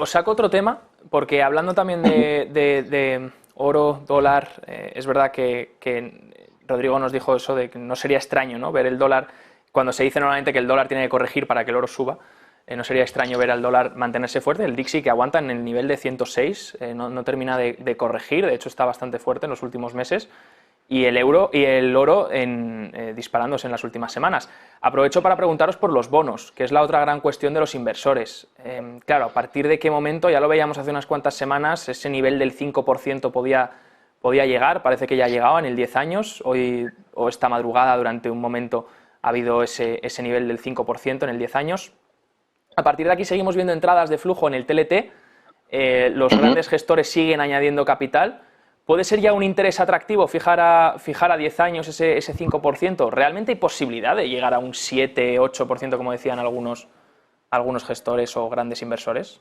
os saco otro tema, porque hablando también de oro, dólar, es verdad que Rodrigo nos dijo eso de que no sería extraño, ¿no?, ver el dólar, cuando se dice normalmente que el dólar tiene que corregir para que el oro suba, no sería extraño ver al dólar mantenerse fuerte. El Dixie, que aguanta en el nivel de 106, no termina de corregir, de hecho está bastante fuerte en los últimos meses. Y el euro y el oro disparándose en las últimas semanas. Aprovecho para preguntaros por los bonos, que es la otra gran cuestión de los inversores. Claro, a partir de qué momento, ya lo veíamos hace unas cuantas semanas, ese nivel del 5% podía llegar, parece que ya ha llegado en el 10 años, hoy o esta madrugada durante un momento ha habido ese nivel del 5% en el 10 años. A partir de aquí seguimos viendo entradas de flujo en el TLT, los grandes gestores siguen añadiendo capital. ¿Puede ser ya un interés atractivo fijar a 10 años ese 5%? ¿Realmente hay posibilidad de llegar a un 7, 8%, como decían algunos gestores o grandes inversores?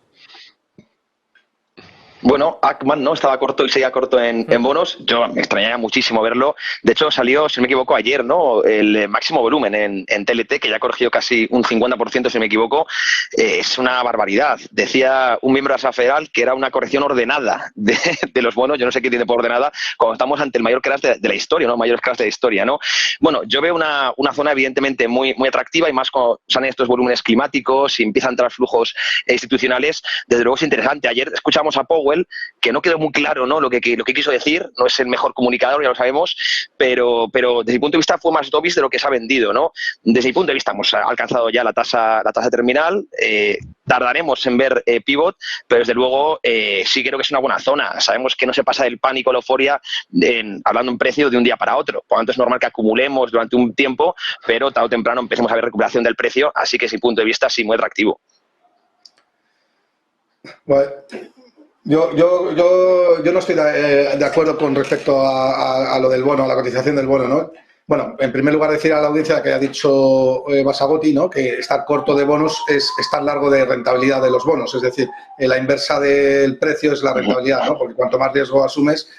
Bueno, Ackman, ¿no?, estaba corto y seguía corto en bonos. Yo me extrañaría muchísimo verlo. De hecho, salió, si no me equivoco, ayer, ¿no?, el máximo volumen en TLT, que ya ha corregido casi un 50%, si no me equivoco. Es una barbaridad. Decía un miembro de la Reserva Federal que era una corrección ordenada de los bonos. Yo no sé qué tiene por ordenada cuando estamos ante el mayor crash de la historia, ¿no?, mayor crash de la historia, ¿no? Bueno, yo veo una zona evidentemente muy atractiva, y más cuando salen estos volúmenes climáticos y empiezan a entrar flujos institucionales. Desde luego es interesante. Ayer escuchamos a Powell, que no quedó muy claro, ¿no?, lo que quiso decir. No es el mejor comunicador, ya lo sabemos, pero desde mi punto de vista fue más dovish de lo que se ha vendido, ¿no? Desde mi punto de vista hemos alcanzado ya la tasa terminal. Tardaremos en ver pivot, pero desde luego sí creo que es una buena zona. Sabemos que no se pasa del pánico a la euforia hablando en precio de un día para otro. Por lo tanto, es normal que acumulemos durante un tiempo, pero tarde o temprano empecemos a ver recuperación del precio. Así que, desde mi punto de vista, sí, muy atractivo. Bueno, yo no estoy de acuerdo con respecto a lo del bono, a la cotización del bono, ¿no? Bueno, en primer lugar, decir a la audiencia que ha dicho Basagotti, ¿no?, que estar corto de bonos es estar largo de rentabilidad de los bonos. Es decir, la inversa del precio es la rentabilidad, ¿no? Porque cuanto más riesgo asumes,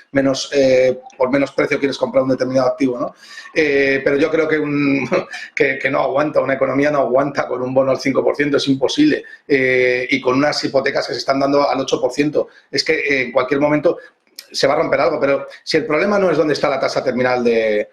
por menos precio quieres comprar un determinado activo, ¿no? Pero yo creo que no aguanta, una economía no aguanta con un bono al 5%, es imposible. Y con unas hipotecas que se están dando al 8%. Es que en cualquier momento se va a romper algo, pero si el problema no es dónde está la tasa terminal de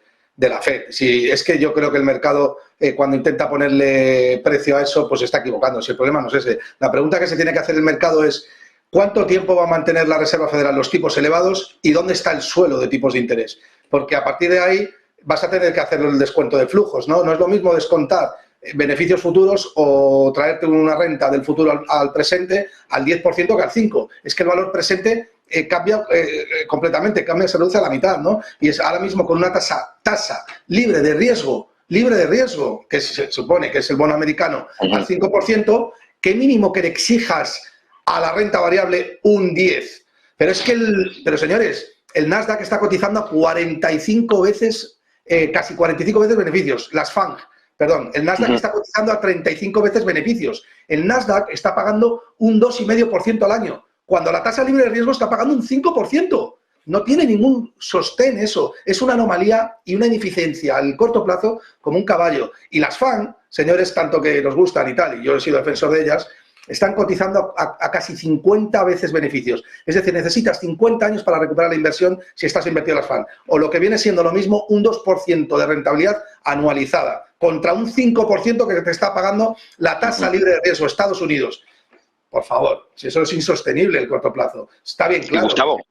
la FED. Si es que yo creo que el mercado, cuando intenta ponerle precio a eso, pues se está equivocando. Si el problema no es ese. La pregunta que se tiene que hacer el mercado es ¿cuánto tiempo va a mantener la Reserva Federal los tipos elevados y dónde está el suelo de tipos de interés? Porque a partir de ahí vas a tener que hacer el descuento de flujos, ¿no? No es lo mismo descontar beneficios futuros o traerte una renta del futuro al presente al 10% que al 5%. Es que el valor presente cambia completamente, se reduce a la mitad, ¿no? Y es ahora mismo con una tasa libre de riesgo, que se supone que es el bono americano, al 5%, ¿qué mínimo que le exijas a la renta variable? Un 10%. Pero es que, señores, el Nasdaq está cotizando a 45 veces, casi 45 veces beneficios. El Nasdaq está cotizando a 35 veces beneficios. El Nasdaq está pagando un 2,5% al año, cuando la tasa libre de riesgo está pagando un 5%. No tiene ningún sostén eso. Es una anomalía y una ineficiencia al corto plazo como un caballo. Y las FAN, señores, tanto que nos gustan y tal, y yo he sido defensor de ellas, están cotizando a casi 50 veces beneficios. Es decir, necesitas 50 años para recuperar la inversión si estás invertido en las FAN. O lo que viene siendo lo mismo, un 2% de rentabilidad anualizada, contra un 5% que te está pagando la tasa libre de riesgo, Estados Unidos. Por favor, si eso es insostenible el corto plazo. Está bien claro. Gustavo,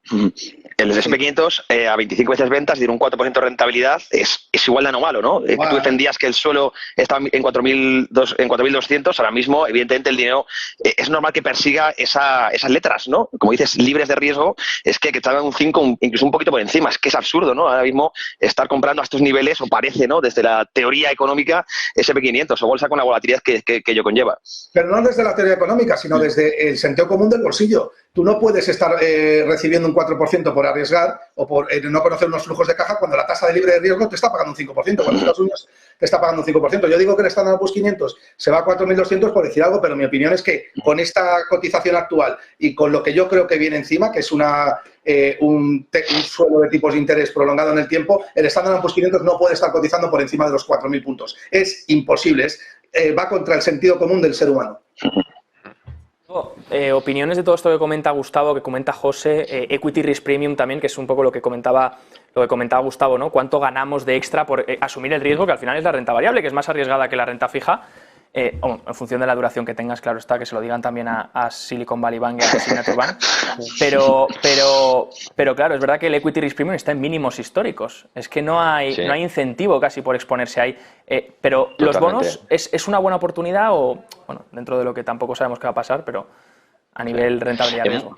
el S&P 500 a 25 veces ventas y un 4% de rentabilidad es igual de anomalo, ¿no? Tú defendías que el suelo está en 4.200, ahora mismo, evidentemente, el dinero es normal que persiga esas letras, ¿no? Como dices, libres de riesgo, es que están un 5, incluso un poquito por encima. Es que es absurdo, ¿no? Ahora mismo estar comprando a estos niveles, o parece, ¿no?, desde la teoría económica, S&P 500 o bolsa con la volatilidad que ello conlleva. Pero no desde la teoría económica, sino desde el sentido común del bolsillo. Tú no puedes estar recibiendo un 4% por arriesgar o por no conocer unos flujos de caja cuando la tasa de libre de riesgo te está pagando un 5%, cuando Estados Unidos te está pagando un 5%. Yo digo que el Standard & Poor's 500 se va a 4.200 por decir algo, pero mi opinión es que con esta cotización actual y con lo que yo creo que viene encima, que es un suelo de tipos de interés prolongado en el tiempo, el Standard & Poor's 500 no puede estar cotizando por encima de los 4.000 puntos. Es imposible, va contra el sentido común del ser humano. Opiniones de todo esto que comenta Gustavo, que comenta José, Equity Risk Premium también, que es un poco lo que comentaba Gustavo, ¿no? ¿Cuánto ganamos de extra por asumir el riesgo, que al final es la renta variable, que es más arriesgada que la renta fija? En función de la duración que tengas, claro está, que se lo digan también a Silicon Valley Bank y a Signature Bank. Pero claro, es verdad que el Equity Risk Premium está en mínimos históricos. Es que no hay incentivo casi por exponerse ahí. Pero Totalmente. ¿los bonos es una buena oportunidad o, bueno, dentro de lo que tampoco sabemos qué va a pasar, pero a nivel rentabilidad-riesgo?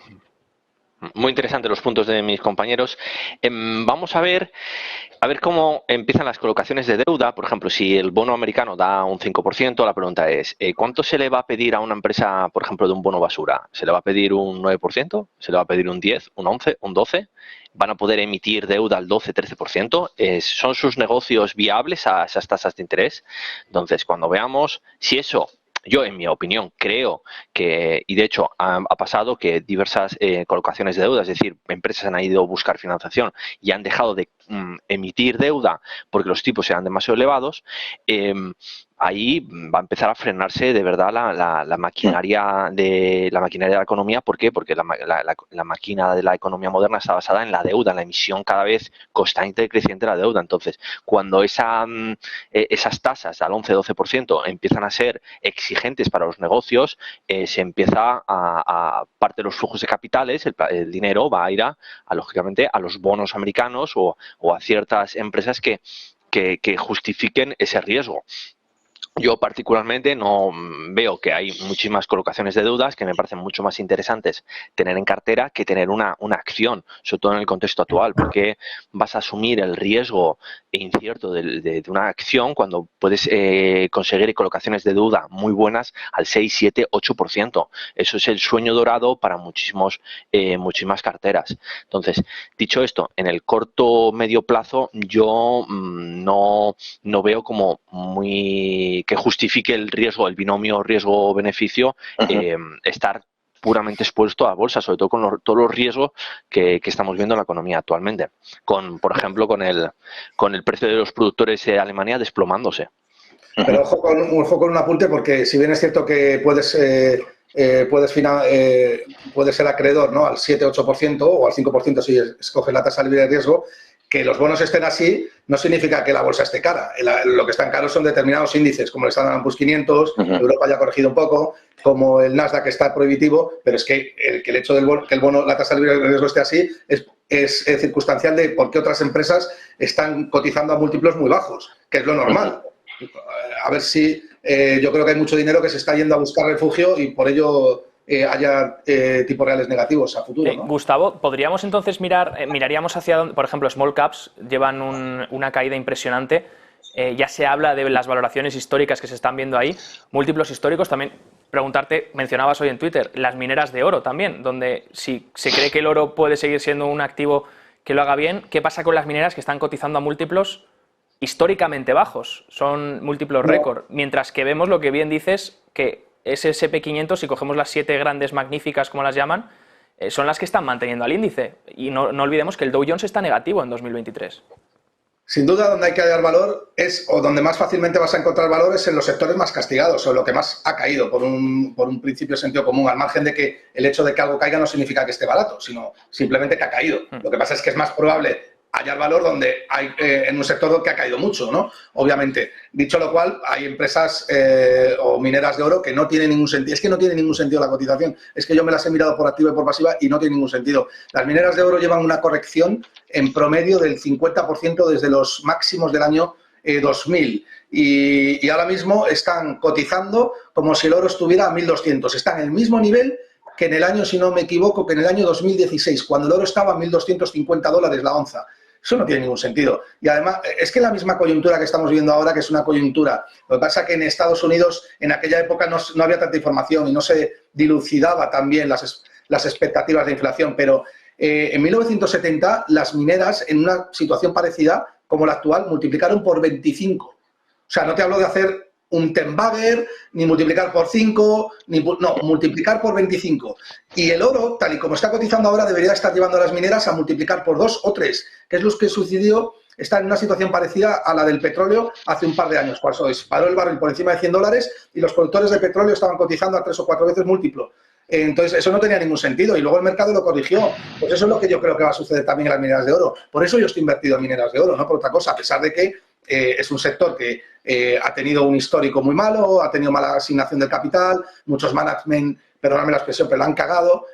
Muy interesantes los puntos de mis compañeros. Vamos a ver cómo empiezan las colocaciones de deuda. Por ejemplo, si el bono americano da un 5%, la pregunta es, ¿cuánto se le va a pedir a una empresa, por ejemplo, de un bono basura? ¿Se le va a pedir un 9%? ¿Se le va a pedir un 10%, un 11%, un 12%? ¿Van a poder emitir deuda al 12-13%? ¿Son sus negocios viables a esas tasas de interés? Entonces, cuando veamos si eso... Yo, en mi opinión, creo que, y de hecho ha pasado que diversas colocaciones de deuda, es decir, empresas han ido a buscar financiación y han dejado de emitir deuda porque los tipos eran demasiado elevados, ahí va a empezar a frenarse de verdad la maquinaria de la economía. ¿Por qué? Porque la máquina de la economía moderna está basada en la deuda, en la emisión cada vez constante y creciente de la deuda. Entonces, cuando esas tasas al 11-12% empiezan a ser exigentes para los negocios, se empieza a parte de los flujos de capitales, el dinero va a ir lógicamente a los bonos americanos o a ciertas empresas que justifiquen ese riesgo. Yo particularmente no veo que hay muchísimas colocaciones de deudas que me parecen mucho más interesantes tener en cartera que tener una acción, sobre todo en el contexto actual, porque vas a asumir el riesgo incierto de una acción cuando puedes conseguir colocaciones de deuda muy buenas al 6, 7, 8%. Eso es el sueño dorado para muchísimas carteras. Entonces, dicho esto, en el corto medio plazo yo no veo como que justifique el riesgo, el binomio riesgo-beneficio, estar puramente expuesto a bolsa, sobre todo con todos los riesgos que estamos viendo en la economía actualmente. Por ejemplo, con el precio de los productores de Alemania desplomándose. Pero ojo con un apunte, porque si bien es cierto que puedes ser acreedor, ¿no?, al 7-8% o al 5% si escoges la tasa libre de riesgo, que los bonos estén así no significa que la bolsa esté cara. Lo que están caros son determinados índices, como el Standard & Poor's 500, Europa ya ha corregido un poco, como el Nasdaq está prohibitivo, pero es que el hecho del bono, que el bono, la tasa libre de riesgo esté así, es circunstancial de por qué otras empresas están cotizando a múltiplos muy bajos, que es lo normal. A ver si yo creo que hay mucho dinero que se está yendo a buscar refugio y por ello haya tipos reales negativos a futuro, ¿no? Gustavo, ¿podríamos entonces miraríamos hacia donde, por ejemplo, small caps llevan una caída impresionante? Ya se habla de las valoraciones históricas que se están viendo ahí, múltiplos históricos. También preguntarte, mencionabas hoy en Twitter, las mineras de oro también, donde si se cree que el oro puede seguir siendo un activo que lo haga bien, ¿qué pasa con las mineras que están cotizando a múltiplos históricamente bajos? Son múltiplos récord, mientras que vemos lo que bien dices, que ese SP500, si cogemos las 7 grandes magníficas, como las llaman, son las que están manteniendo al índice. Y no olvidemos que el Dow Jones está negativo en 2023. Sin duda, donde hay que hallar valor o donde más fácilmente vas a encontrar valor es en los sectores más castigados o lo que más ha caído por un principio de sentido común, al margen de que el hecho de que algo caiga no significa que esté barato, sino simplemente que ha caído. Lo que pasa es que es más probable hallar valor donde hay en un sector que ha caído mucho, ¿no? Obviamente. Dicho lo cual, hay empresas o mineras de oro que no tienen ningún sentido. Es que no tiene ningún sentido la cotización. Es que yo me las he mirado por activa y por pasiva y no tiene ningún sentido. Las mineras de oro llevan una corrección en promedio del 50% desde los máximos del año 2000. Y ahora mismo están cotizando como si el oro estuviera a 1.200. Está en el mismo nivel que en el año, si no me equivoco, que en el año 2016, cuando el oro estaba a $1.250 la onza. Eso no tiene ningún sentido. Y además, es que la misma coyuntura que estamos viendo ahora, que es una coyuntura, lo que pasa es que en Estados Unidos, en aquella época, no había tanta información y no se dilucidaba tan bien las expectativas de inflación, pero en 1970 las mineras, en una situación parecida como la actual, multiplicaron por 25. O sea, no te hablo de hacer un ten bagger, ni multiplicar por 5, no, multiplicar por 25. Y el oro, tal y como está cotizando ahora, debería estar llevando a las mineras a multiplicar por 2 o 3, que es lo que sucedió, está en una situación parecida a la del petróleo hace un par de años, cuando disparó el barril por encima de $100 y los productores de petróleo estaban cotizando a 3 o 4 veces múltiplo. Entonces, eso no tenía ningún sentido y luego el mercado lo corrigió. Pues eso es lo que yo creo que va a suceder también en las mineras de oro. Por eso yo estoy invertido en mineras de oro, no por otra cosa, a pesar de que es un sector que ha tenido un histórico muy malo, ha tenido mala asignación del capital, muchos management, perdóname la expresión, pero la han cagado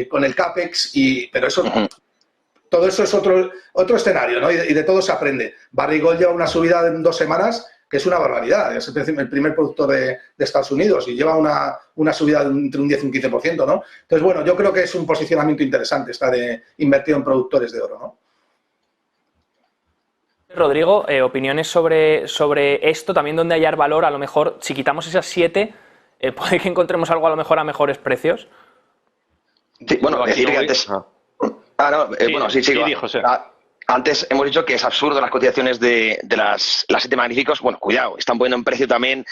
con el CAPEX, pero eso... Todo eso es otro escenario, ¿no? Y de todo se aprende. Barrick Gold lleva una subida en 2 semanas que es una barbaridad. Es el primer productor de Estados Unidos y lleva una subida entre un 10 y un 15%, ¿no? Entonces, bueno, yo creo que es un posicionamiento interesante estar invertido en productores de oro, ¿no? Rodrigo, opiniones sobre esto, también donde hallar valor, a lo mejor, si quitamos esas 7, puede que encontremos algo a lo mejor a mejores precios. Sí, bueno, decir que antes... José. Antes hemos dicho que es absurdo las cotizaciones de las 7 magníficos. Bueno, cuidado, están poniendo en precio también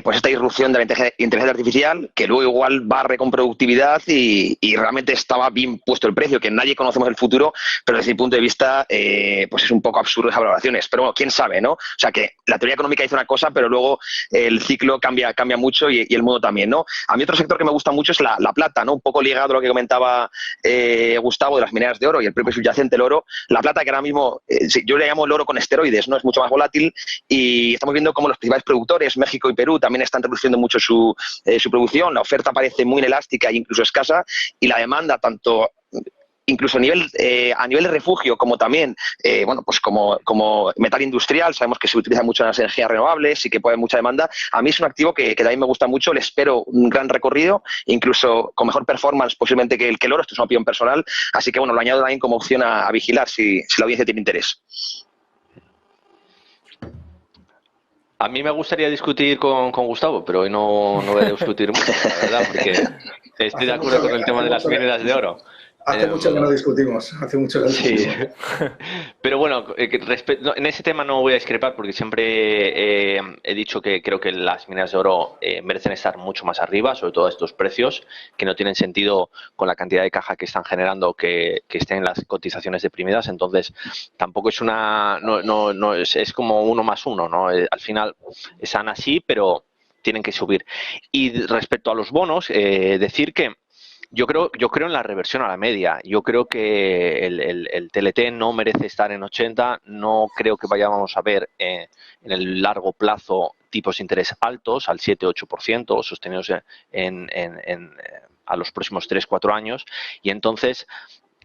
pues esta irrupción de la inteligencia artificial, que luego igual barre con productividad y realmente estaba bien puesto el precio, que nadie conocemos el futuro, pero desde mi punto de vista pues es un poco absurdo esas valoraciones. Pero bueno, quién sabe, ¿no? O sea, que la teoría económica dice una cosa, pero luego el ciclo cambia mucho y el mundo también, ¿no? A mí otro sector que me gusta mucho es la plata, ¿no? Un poco ligado a lo que comentaba Gustavo de las mineras de oro y el propio subyacente, el oro. La plata, que ahora mismo, yo le llamo el oro con esteroides, ¿no? Es mucho más volátil y estamos viendo cómo los principales productores, México y Perú, también están reduciendo mucho su producción. La oferta parece muy inelástica e incluso escasa y la demanda, tanto incluso a nivel de refugio como también bueno, pues como metal industrial, sabemos que se utiliza mucho en las energías renovables y que puede haber mucha demanda. A mí es un activo que también me gusta mucho, le espero un gran recorrido, incluso con mejor performance posiblemente que el oro. Esto es una opinión personal, así que bueno, lo añado también como opción a vigilar si la audiencia tiene interés. A mí me gustaría discutir con Gustavo, pero hoy no voy a discutir mucho, la verdad, porque estoy de acuerdo con el tema de las mineras de oro. Hace mucho que no discutimos, Sí. Pero bueno, en ese tema no voy a discrepar porque siempre he dicho que creo que las mineras de oro merecen estar mucho más arriba, sobre todo a estos precios, que no tienen sentido con la cantidad de caja que están generando que estén en las cotizaciones deprimidas. Entonces, tampoco es es como 1 más 1, ¿no? Al final están así, pero tienen que subir. Y respecto a los bonos, decir que yo creo en la reversión a la media. Yo creo que el TLT no merece estar en 80. No creo que vayamos a ver en el largo plazo tipos de interés altos, al 7-8%, sostenidos a los próximos 3-4 años. Y entonces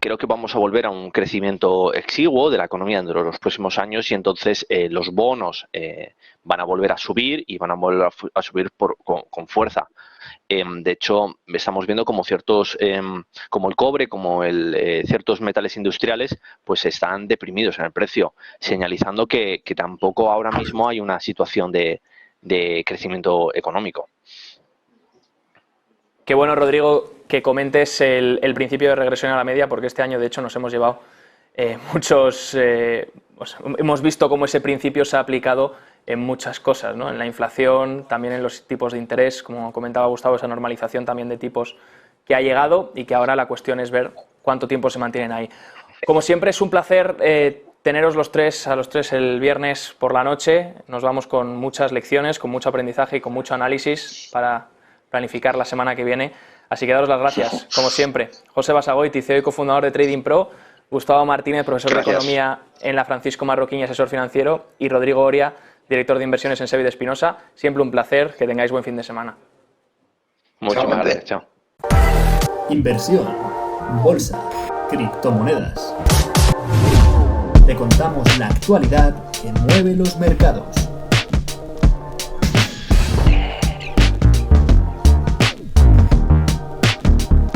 creo que vamos a volver a un crecimiento exiguo de la economía dentro de los próximos años y entonces los bonos van a volver a subir y van a volver a subir con fuerza. De hecho, estamos viendo como ciertos, como el cobre, como ciertos metales industriales, pues están deprimidos en el precio, señalizando que tampoco ahora mismo hay una situación de crecimiento económico. Qué bueno, Rodrigo, que comentes el principio de regresión a la media, porque este año, de hecho, nos hemos llevado hemos visto cómo ese principio se ha aplicado en muchas cosas, ¿no? En la inflación, también en los tipos de interés, como comentaba Gustavo, esa normalización también de tipos que ha llegado y que ahora la cuestión es ver cuánto tiempo se mantienen ahí. Como siempre, es un placer teneros a los tres el viernes por la noche. Nos vamos con muchas lecciones, con mucho aprendizaje y con mucho análisis para planificar la semana que viene. Así que daros las gracias, como siempre. José Basagoiti, CEO y cofundador de Trading Pro, Gustavo Martínez, profesor de Economía en la Francisco Marroquín y asesor financiero, y Rodrigo Oria, director de inversiones en Sevi de Espinosa. Siempre un placer, que tengáis buen fin de semana. Muchas gracias, chao. Inversión, bolsa, criptomonedas. Te contamos la actualidad que mueve los mercados.